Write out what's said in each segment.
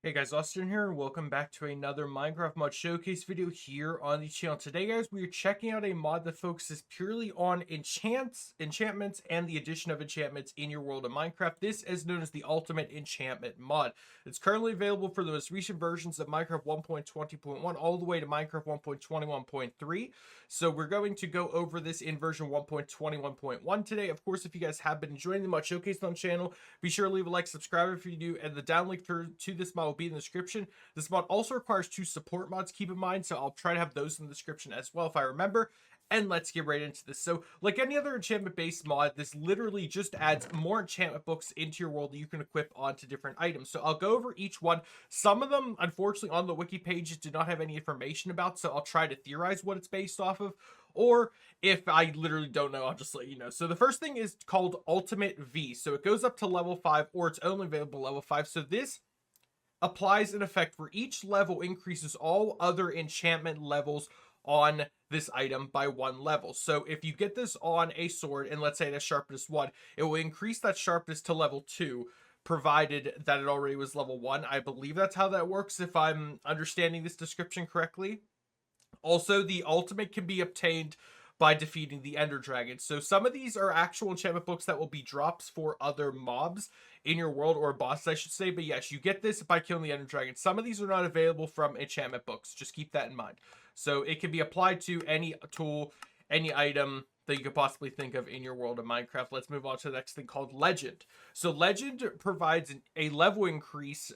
Hey guys, Austin here, and welcome back to another Minecraft mod showcase video here on the channel. Today, guys, we are checking out a mod that focuses purely on enchantments, and the addition of enchantments in your world of Minecraft. This is known as the Ultimate Enchantment mod. It's currently available for the most recent versions of Minecraft 1.20.1 all the way to Minecraft 1.21.3. So we're going to go over this in version 1.21.1 today. Of course, if you guys have been enjoying the mod showcase on the channel, be sure to leave a like, subscribe if you do, and the down link to this mod will be in the description. This mod also requires 2 support mods, keep in mind, so I'll try to have those in the description as well if I remember. And let's get right into this. So, like any other enchantment-based mod, this literally just adds more enchantment books into your world that you can equip onto different items. So I'll go over each one. Some of them, unfortunately, on the wiki pages do not have any information about, so I'll try to theorize what it's based off of. Or if I literally don't know, I'll just let you know. So the first thing is called Ultimate V. So it goes up to level 5, or it's only available level 5. So this applies an effect where each level increases all other enchantment levels on this item by 1 level. So if you get this on a sword, and let's say it has sharpness 1, it will increase that sharpness to level 2, provided that it already was level 1. I believe that's how that works, if I'm understanding this description correctly. Also, the ultimate can be obtained by defeating the Ender Dragon. So some of these are actual enchantment books that will be drops for other mobs in your world, or bosses, I should say. But yes, you get this by killing the Ender Dragon. Some of these are not available from enchantment books. Just keep that in mind. So it can be applied to any tool, any item that you could possibly think of in your world of Minecraft. Let's move on to the next thing called Legend. So Legend provides a level increase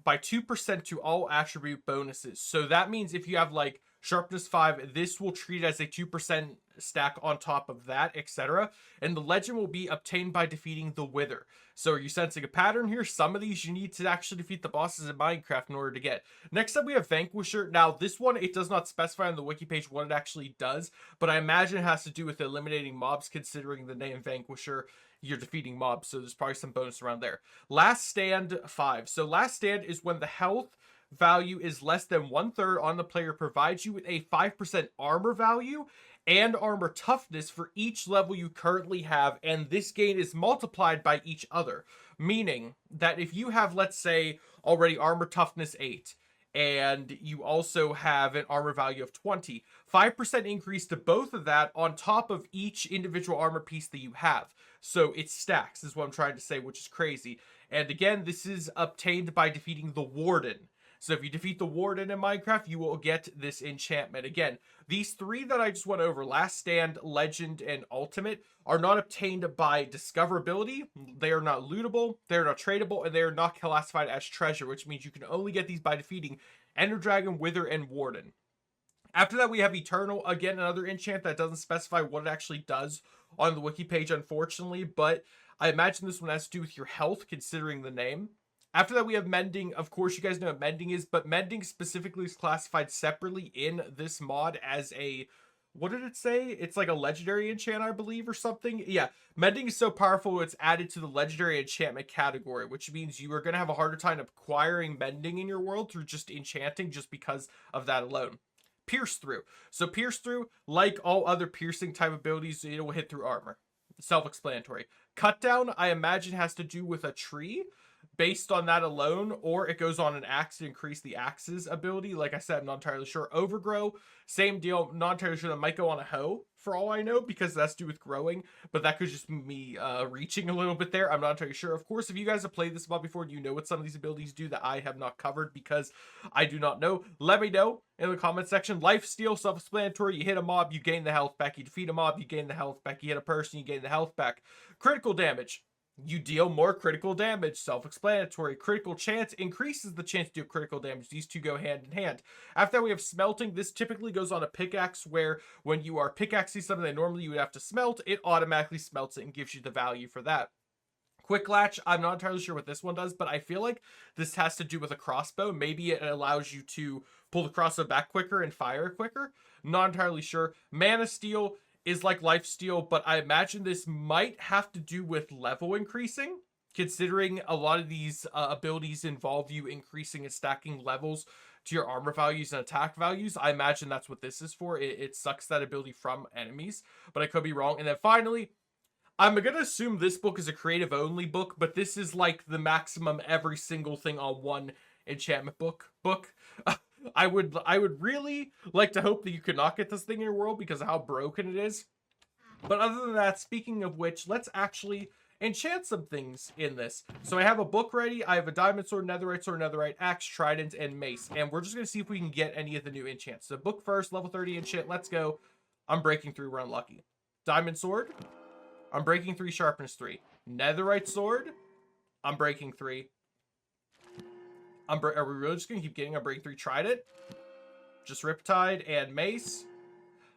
by 2% to all attribute bonuses. So that means if you have like sharpness 5, this will treat as a 2% stack on top of that, etc. And the legend will be obtained by defeating the Wither. So are you sensing a pattern here? Some of these you need to actually defeat the bosses in Minecraft in order to get. Next up we have Vanquisher. Now this one, it does not specify on the wiki page what it actually does, but I imagine it has to do with eliminating mobs, considering the name Vanquisher. You're defeating mobs, so there's probably some bonus around there. Last Stand 5. So Last Stand is when the health value is less than 1/3 on the player, provides you with a 5% armor value and armor toughness for each level you currently have, and this gain is multiplied by each other, meaning that if you have, let's say, already armor toughness 8, and you also have an armor value of 20, 5% increase to both of that on top of each individual armor piece that you have. So it stacks, is what I'm trying to say, which is crazy. And again, this is obtained by defeating the Warden. So if you defeat the Warden in Minecraft, you will get this enchantment. Again, these 3 that I just went over, Last Stand, Legend, and Ultimate, are not obtained by discoverability. They are not lootable, they are not tradable, and they are not classified as treasure, which means you can only get these by defeating Ender Dragon, Wither, and Warden. After that, we have Eternal. Again, another enchant that doesn't specify what it actually does on the wiki page, unfortunately, but I imagine this one has to do with your health, considering the name. After that, we have Mending. Of course, you guys know what Mending is, but Mending specifically is classified separately in this mod as a, what did it say? It's like a legendary enchant, I believe, or something. Yeah, Mending is so powerful, it's added to the legendary enchantment category, which means you are going to have a harder time acquiring Mending in your world through just enchanting, just because of that alone. Pierce Through. So Pierce Through, like all other piercing type abilities, it will hit through armor. Self-explanatory. Cut Down, I imagine, has to do with a tree based on that alone, or it goes on an axe to increase the axe's ability. Like I said, I'm not entirely sure. Overgrow, same deal. Not entirely sure. That might go on a hoe for all I know, because that's to do with growing, but that could just be me reaching a little bit there. I'm not entirely sure. Of course, if you guys have played this mod before, you know what some of these abilities do that I have not covered because I do not know. Let me know in the comment section. Lifesteal, self-explanatory. You hit a mob, you gain the health back. You defeat a mob, you gain the health back. You hit a person, you gain the health back. Critical damage, you deal more critical damage. Self-explanatory. Critical chance increases the chance to do critical damage. These two go hand in hand. After that, we have Smelting. This typically goes on a pickaxe, where when you are pickaxing something that normally you would have to smelt, it automatically smelts it and gives you the value for that. Quick Latch, I'm not entirely sure what this one does, but I feel like this has to do with a crossbow. Maybe it allows you to pull the crossbow back quicker and fire quicker. Not entirely sure. Mana Steal is like Lifesteal, but I imagine this might have to do with level increasing, considering a lot of these abilities involve you increasing and stacking levels to your armor values and attack values. I imagine that's what this is for. It sucks that ability from enemies, but I could be wrong. And then finally, I'm gonna assume this book is a creative only book, but this is like the maximum every single thing on one enchantment book. I would really like to hope that you could not get this thing in your world because of how broken it is. But other than that, speaking of which, let's actually enchant some things in this. So I have a book ready. I have a diamond sword, netherite, axe, trident, and mace. And we're just going to see if we can get any of the new enchants. So book first, level 30 enchant. Let's go. I'm breaking 3, we're unlucky. Diamond sword. I'm breaking 3, sharpness 3. Netherite sword. I'm breaking 3. Are we really just going to keep getting a breaking 3 trident? Just Riptide and mace.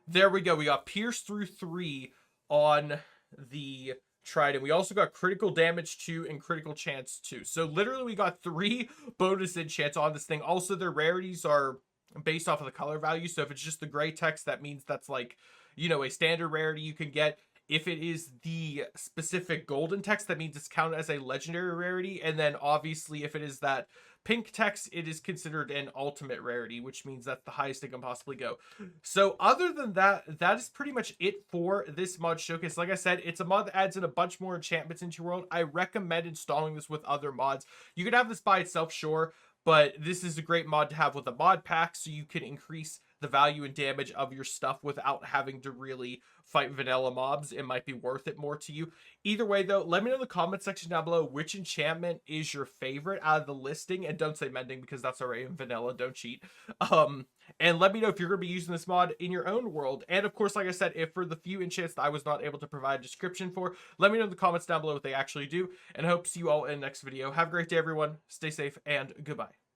There we go. We got pierce through 3 on the trident. We also got critical damage 2 and critical chance 2. So literally we got 3 bonus enchants on this thing. Also, their rarities are based off of the color value. So if it's just the gray text, that means that's like, you know, a standard rarity you can get. If it is the specific golden text, that means it's counted as a legendary rarity. And then obviously if it is that pink text, it is considered an ultimate rarity, which means that's the highest it can possibly go. So other than that, that is pretty much it for this mod showcase. Like I said, it's a mod that adds in a bunch more enchantments into your world. I recommend installing this with other mods. You could have this by itself, sure, but this is a great mod to have with a mod pack so you can increase the value and damage of your stuff without having to really fight vanilla mobs. It might be worth it more to you. Either way though, let me know in the comment section down below which enchantment is your favorite out of the listing, and don't say mending because that's already in vanilla, don't cheat. And let me know if you're going to be using this mod in your own world. And of course, like I said, if for the few enchants that I was not able to provide a description for, let me know in the comments down below what they actually do, and I hope to see you all in the next video. Have a great day everyone, stay safe, and goodbye.